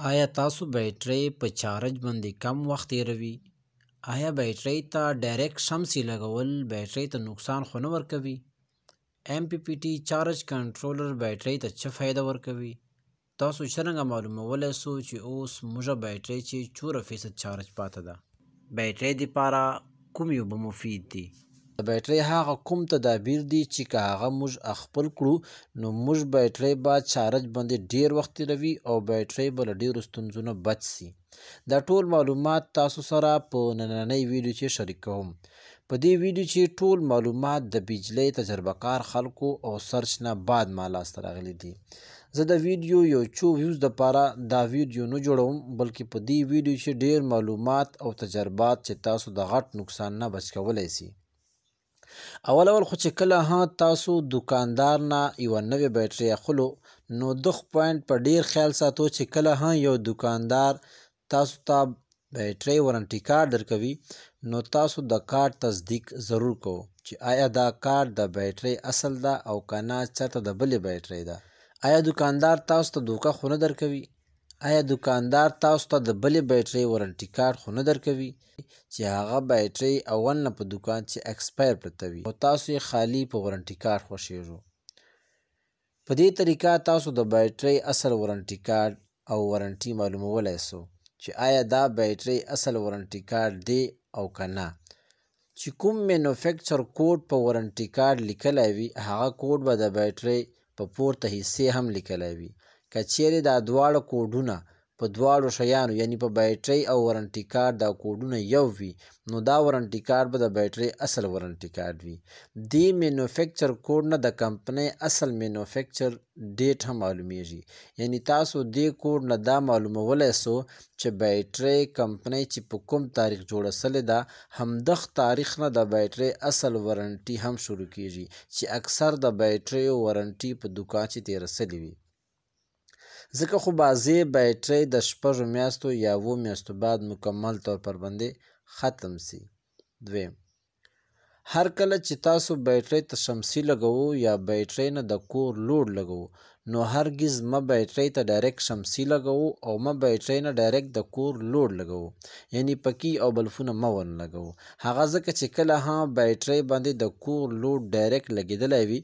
آیا تاسو بیټرۍ په چارج باندې کم وخت تیروي؟ آیا بیټرۍ ته ډایرکټ شمسي لګول بیټرۍ ته نقصان خو نه ورکوي؟ MPPT چارج کنټرولر بیټرۍ ته څه فایده ورکوي؟ تاسو څرنګه معلومولی سو چې اوس موږه بیټرۍ چې 4% چارج پاته ده؟ بیټرۍ دپاره کوم اوبه مفید دي؟ د بیټرۍ هغه کوم تدابیر دي چې که هغه موږ خپل کړو نو موږ بیټرۍ به چارج باندې ډیر وخت تیروي او بیټرۍ به له ډیرو ستونزو نه بچ سي. دا ټول معلومات تاسو سره په نننۍ ویډیو کې شریکوم. په دې ویډیو کې ټول معلومات د بجلی تجربه کار خلکو او سرچ نه بعد ما لاسته راغلي دي. زه د ویډیو یو څو ویوز دپاره دا ویډیو نه جوړوم بلکې په دې ویډیو کې ډیر معلومات او تجربات چې تاسو د غټ نقصان نه بچ کولی سي. اول خو چې کله تاسو دکاندار نه یوه نوې بیټرۍ اخلو نو د پوینټ په ډیر خیال ساتو چې کله یو دکاندار تاسو ته بیټرۍ وارنټي کارت درکوي نو تاسو د کارت تصدیق ضرور کوو چې آیا دا کارت د بیټرۍ اصل ده او که نه چېرته د بلې بیټرۍ ده. آیا دکاندار تاسو ته دوکه خو نه درکوي؟ آیا دکاندار تاسو ته د بلې بیټرۍ وارنټي کارت خو نه درکوي چې هغه بیټرۍ اول نه په دکان چې اکسپایر پرته وي او تاسو یې خالي په وارنټي کارت خوښیږو؟ په دې طریقه تاسو د بیټرۍ اصل وارنټي کارت او وارنټي معلومولی سو چې آیا دا بیټرۍ اصل وارنټي کارت دی او که نه. چې کوم مینوفیکچر کوډ په وارنټي کارت لیکلی وي هغه کوډ به د بیټرۍ په پورته حصې هم لیکلی وي. که چیرې دا دواړه کوډونه په دواړو شیانو یعنی په بیټرۍ او وارنټي کارت دا کوډونه یو وي نو دا وارنټي کارت به د بیټرۍ اصل وارنټي کارت وي. دې مینوفیکچر کوډ نه د کمپنۍ اصل مینوفیکچر ډیټ هم معلومیږي. یعنی تاسو دې کوډ نه دا معلومولی سو چې بیټرۍ کمپنۍ چې په کوم تاریخ جوړه سوې ده همدغه تاریخ نه د بیټرۍ اصل وارنټي هم شروع کیږي چې اکثر د بیټریو وارنټي په دکان چې تیره سوې وي. ځکه خو بعضې بیټرۍ د 6 میاشتو یا 7 میاشتو بعد مکمل طور پر باندې ختم سي. دویم، هر کله چې تاسو بیټرۍ ته شمسي لګوو یا بیټرۍ نه د کور لوډ لګوو نو هرګز مه بیټرۍ ته ډایرکټ شمسي لګوو او مه بیټرۍ نه ډایرکټ د کور لوډ لګوو یعنی پکې او بلفونه مه ور لګوو. هغه ځکه چې کله بیټرۍ باندې د کور لوډ ډایرکټ لګېدلی وي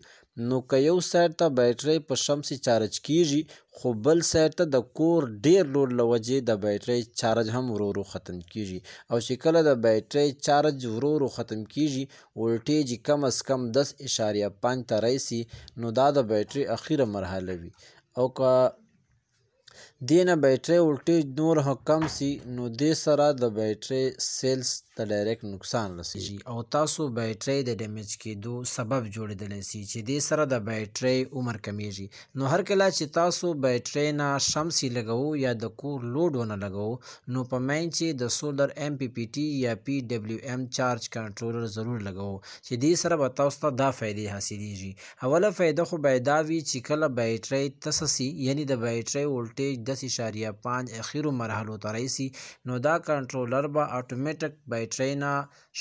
نو که یو سایډ ته بیټرۍ په شمسي چارج کیږي خو بل سایډ ته د کور ډیر لوډ له وجې د بیټرۍ چارج هم ورو ختم کیږي او چې کله د بیټرۍ چارج ورو ختم کیږي ولټیج کم از کم 10.5 ته رسي نو دا د بیټرۍ اخیره مرحله وي او که دې نه بیټرۍ ولټیج نور هم کم سي نو دې سره د بیټرۍ سیلز ته ډایرکټ نقصان رسیږي او تاسو بیټرۍ د ډیمیج کېدو سبب جوړېدلی سي چې دې سره د بیټرۍ عمر کمیږي. نو هر کله چې تاسو بیټرۍ نه شمسي لګوو یا د کور لوډ ونه لګوو نو په مین چې د سولر MPPT یا PWM چارج کنټرولر ضرور لګوو چې دې سره به تاسو ته دا فایدې حاصلیږي. اوله فایده خو باید دا وي چې کله بیټرۍ تسه سي یعنی د بیټرۍ ولټیج 10.5 اخیرو مرحلو ته رسي نو دا کنټرولر به اتوماتیک بیټرۍ نه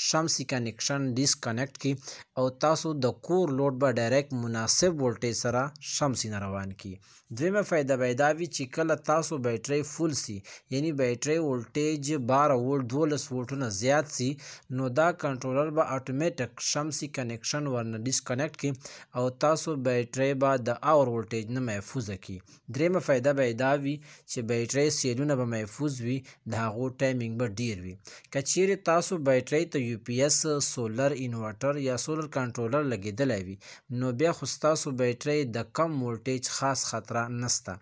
شمسي کنیکشن ډسکنیکټ کی او تاسو د کور لوډ به ډایرکټ مناسب ولټیج سره شمسي نه روان کی. دویمه فایده باید دا وي چې کله تاسو بیټرۍ فول سي یعنی بیټرۍ ولټیج 12 وولټ 12 وولټونه زیات سي نو دا کنټرولر به اتوماتیک شمسي کنیکشن ورنه ډسکنیکټ کی او تاسو بیټرۍ به د اور ولټیج نه محفوظه کی. دریمه فایده باید دا وي چې بیټرۍ سیلونه به محفوظ وي د هغو ټایمینګ به ډیر وي. که چیرې تاسو بیټرۍ ته UPS سولر انورټر یا سولر کنټرولر لګېدلی وي نو بیا خو ستاسو بیټرۍ د کم ولټیج خاص خطره نسته.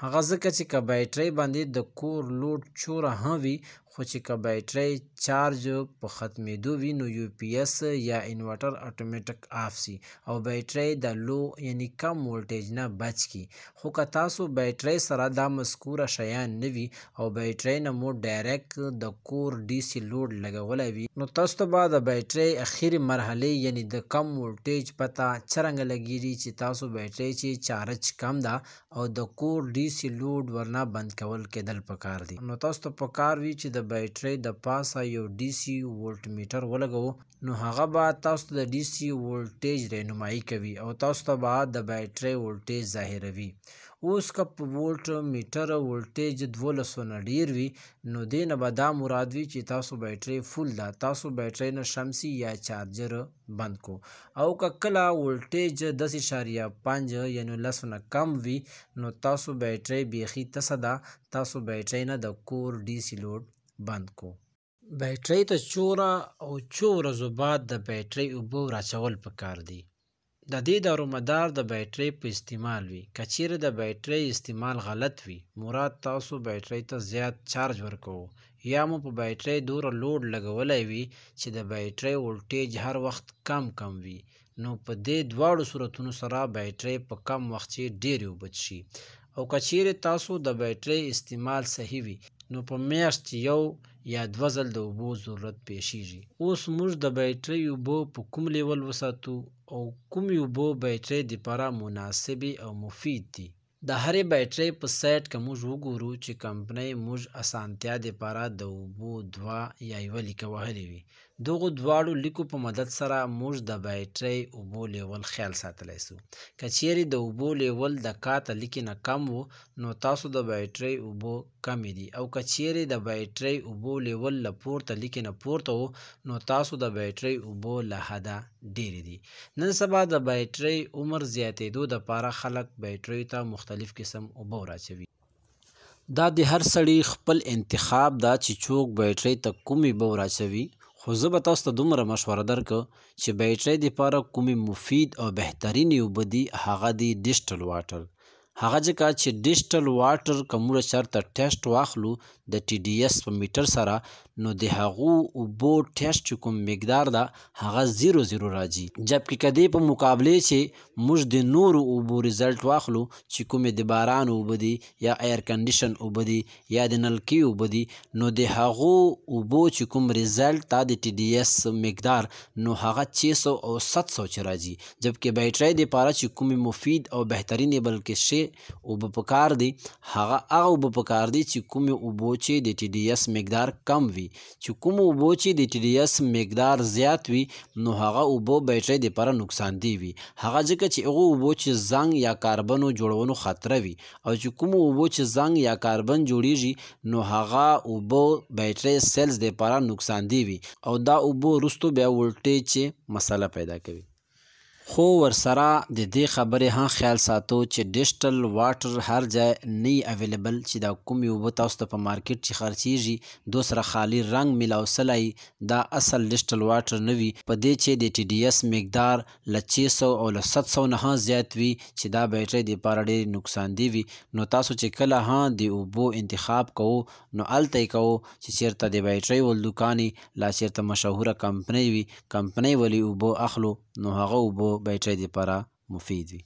هغه ځکه چې که بیټرۍ باندې د کور لوډ چوره هم وي خو چې که بیټرۍ چارج په ختمېدو وي نو UPS یا انورټر اتوماتیک آف سي او بیټرۍ د لو یعنی کم ولټیج نه بچ کی. خو که تاسو بیټرۍ سره دا مذکوره شیان نه وي او بیټرۍ نه مو ډایرکټ د کور DC لوډ لګولی وي نو تاسو ته به د بیټرۍ اخیرې مرحلې یعنی د کم ولټیج پته څرنګه لګیږي چې تاسو بیټرۍ چې چارج کم ده او د کور DC لوډ ورنه بند کول کېدل پکار دي. نو تاسو ته پکار وي چې د بیټرۍ د پاسه یو DC وولټ میټر ولګوو نو هغه به تاسو ته د DC وولټیج رهنمایي کوي او تاسو ته به د بیټرۍ وولټیج ظاهروي. اوس که په وولټ میټر وولټیج 1200 نه ډیر وي نو دې نه به دا مراد وي چې تاسو بیټرۍ فول ده، تاسو بیټرۍ نه شمسي یا چارجر بند کو. او که کله وولټیج 10.5 یعنی 10 نه کم وي نو تاسو بیټرۍ بیخي تسه ده، تاسو بیټرۍ نه د کور ډي سي لوډ بند کو. بیټرۍ ته چوره او څو ورځو بعد د بیټرۍ اوبه راچول پکار دي. د دې دارومدار د بیټرۍ په استعمال وي. که چیرې د بیټرۍ استعمال غلط وي مراد تاسو بیټرۍ ته زیات چارج ورکوو یا مو په بیټرۍ دوره لوډ لګولی وي چې د بیټرۍ وولټیج هر وخت کم وي نو په دې دواړو صورتونو سره بیټرۍ په کم وخت کې ډېرې اوبه څښي. او که چیرې تاسو د بیټرۍ استعمال صحیح وي نو په میاشت یو یا 2 ځل د اوبو ضرورت پیښیږي. اوس موږ د بیټرۍ اوبه په کوم لیول وساتو او کومې اوبه بیټرۍ دپاره مناسبې او مفید دي. د هرې بیټرۍ په سایټ که موږ وګورو چې کمپنۍ موږ اسانتیا دپاره د اوبو 2 یا 1 لیکه وهلې وي. دغو دواړو لیکو په مدد سره موږ د بیټرۍ اوبو لیول خیال ساتلی سو. که چیرې د اوبو لیول د کاته لیکې نه کم و نو تاسو د بیټرۍ اوبو کمې دي، او که چیرې د بیټرۍ اوبو لیول له پورته لیکې نه پورته و نو تاسو د بیټرۍ اوبو له حده ډېرې دي. نن سبا د بیټرۍ عمر زیاتېدو دپاره خلک بیټریو ته مختلف قسم اوبه وراچوي. دا د هر سړي خپل انتخاب ده چې څوک بیټرۍ ته کومې اوبه وراچوي، خو زه به تاسو ته دومره مشوره درکړم چې بیټرۍ دپاره کومې مفید او بهترینې اوبه دي هغه دي ډیجیټل واټر. هغه ځکه چې ډیجیټل واټر که موږ چېرته ټیسټ واخلو د ټي ډي ایس په میټر سره نو د هغو اوبو ټیسټ چې کوم مقدار ده هغه 0 راځي، جبکې که دې په مقابلې چې موږ د نورو اوبو ریزلټ واخلو چې کومې د باران اوبه دي یا ایر کنډیشن اوبه دي یا د نلکې اوبه دي نو د هغو اوبو چې کوم ریزلټ دا د ټي ډي ایس مقدار نو هغه 600 او 700 چې راځي، جبکې بیټرۍ دپاره چې کومې مفید او بهترینې بلکې شی اوبه پکار دي هغه اوبه پکار دي چې کومې اوبو چې د ټي ډي ایس مقدار کم وي. چې کوم اوبو چې د ټي ډي ایس مقدار زیات وي نو هغه اوبو بیټرۍ دپاره نقصان دی وي، هغه ځکه چې هغه اوبو چې زنګ یا کاربنو جوړولو خطره وي، او چې کوم اوبو چې زنګ یا کاربن جوړیږي نو هغه اوبو بیټرۍ سیلز دپاره نقصان دی وي او دا اوبو وروستو بیا وولټیج چې مسله پیدا کوي. خو ورسره د دې خبرې هم خیال ساتو چې ډیجیټل واټر هر ځای نه اویلیبل، چې دا کومې اوبه تاسو ته په مارکیټ چې خرڅیږي دو سره خالي رنګ میلاو سلی دا اصل ډیجیټل واټر نه وي، په دې چې د ټي ډي ایس مقدار له 600 او له 700 نه هم زیات وي چې دا بیټرۍ دپاره ډېر نقصان دی وي. نو تاسو چې کله هم د اوبو انتخاب کوو نو هلته یې کوو چې چېرته د بیټرۍ ول دوکانې لا چېرته مشهوره کمپنۍ وي، کمپنۍ ولې اوبه اخلو نو هغه اوبه بیټرۍ دپاره مفید وي.